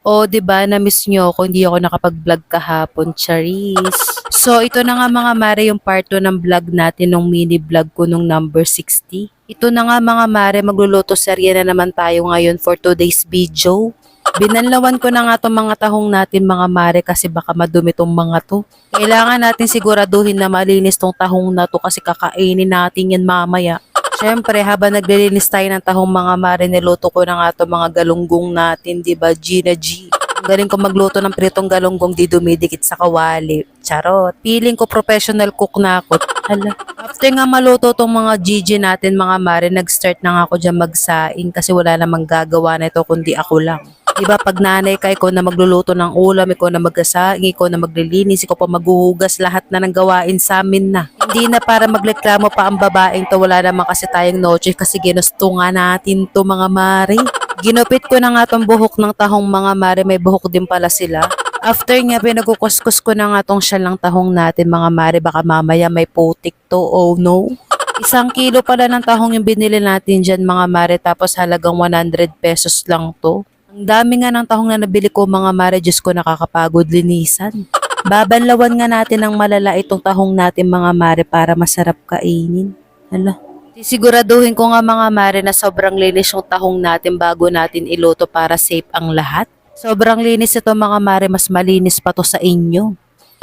O 'di ba na-miss niyo ako, hindi ako nakapag-vlog kahapon, charis. So ito na nga mga mare yung part 2 ng vlog natin nung mini vlog ko nung number 60. Ito na nga mga mare, magluluto serye na naman tayo ngayon for today's video. Binanlawan ko na nga itong mga tahong natin mga mare kasi baka madumi tong mga to. Kailangan natin siguraduhin na malinis tong tahong na to kasi kakainin natin yan mamaya. Siyempre, habang naglilinis tayo ng tahong mga mare, niluto ko na nga itong mga galunggong natin, di ba? Gina G. Ang galing ko magluto ng pritong galunggong di dumidikit sa kawali. Charot. Feeling ko professional cook na ako. Hala. After nga maluto tong mga GG natin mga mare, nag-start na nga ako dyan magsaing kasi wala namang gagawa na ito kundi ako lang. Diba pag nanay ka, ikaw na magluluto ng ulam, ikaw na magsasaing, ikaw na maglilinis, ikaw pa maghuhugas, lahat na ng gawain sa amin na. Hindi na para magreklamo pa ang babaeng to, wala naman kasi tayong noche kasi ginusto nga natin to mga mare. Ginupit ko na nga tong buhok ng tahong mga mare, may buhok din pala sila. After nga, pinagukuskus ko na nga tong shell ng tahong natin mga mare, baka mamaya may putik to, oh no. 1 kilo pala ng tahong yung binili natin dyan mga mare, tapos halagang 100 pesos lang to. Ang dami nga ng tahong na nabili ko mga mare, Diyos ko nakakapagod linisan. Babanlawan nga natin ng malala itong tahong natin mga mare para masarap kainin. Hala. Sisiguraduhin ko nga mga mare na sobrang linis yung tahong natin bago natin iluto para safe ang lahat. Sobrang linis ito mga mare, mas malinis pa to sa inyo.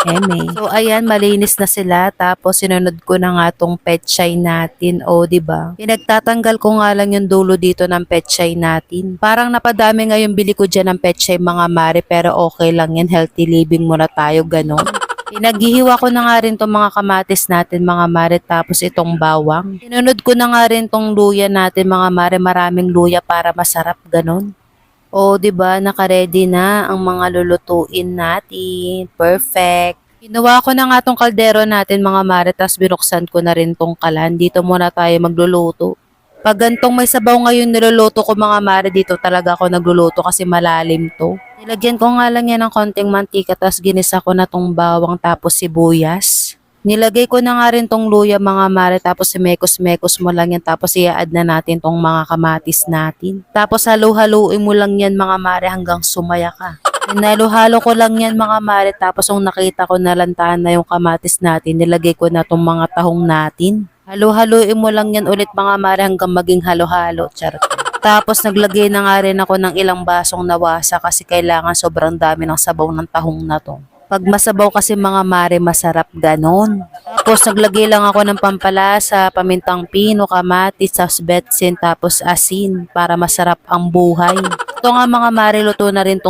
Eme. So ayan, malinis na sila. Tapos sinunod ko na nga tong petchay natin. O, di ba? Pinagtatanggal ko nga lang yung dulo dito ng petchay natin. Parang napadami nga yung bili ko dyan ng petchay mga mare, pero okay lang yan. Healthy living muna tayo, ganon. Pinaghihiwa ko na nga rin tong mga kamatis natin mga mare, tapos itong bawang. Sinunod ko na nga rin tong luya natin mga mare, maraming luya para masarap, ganon. O, 'di ba, naka-ready na ang mga lulutuin natin. Perfect. Ginawa ko na nga tong kaldero natin mga mare, tas binuksan ko na rin tong kalan. Dito muna tayo magluluto. Pag gantong may sabaw ngayon niluluto ko mga mare, dito talaga ako nagluluto kasi malalim to. Nilagyan ko nga lang yan ng konting mantika, tas ginisa ko na tong bawang tapos sibuyas. Nilagay ko na nga rin tong luya mga mare, tapos mekos-mekos mo lang yan, tapos i-add na natin tong mga kamatis natin. Tapos halu-haluin mo lang yan mga mare hanggang sumaya ka. Hinalo-halo ko lang yan mga mare, tapos nung nakita ko nalantahan na yung kamatis natin, nilagay ko na tong mga tahong natin. Halu-haluin mo lang yan ulit mga mare hanggang maging halo-halo. Charot. Tapos naglagay na nga rin ako ng ilang basong nawasa kasi kailangan sobrang dami ng sabaw ng tahong na to. Pag masabaw kasi mga mare, masarap ganon. Tapos naglagay lang ako ng pampalasa, pamintang pino, kamatis, sauce betsin, tapos asin para masarap ang buhay. Ito nga mga mare, luto na rin tong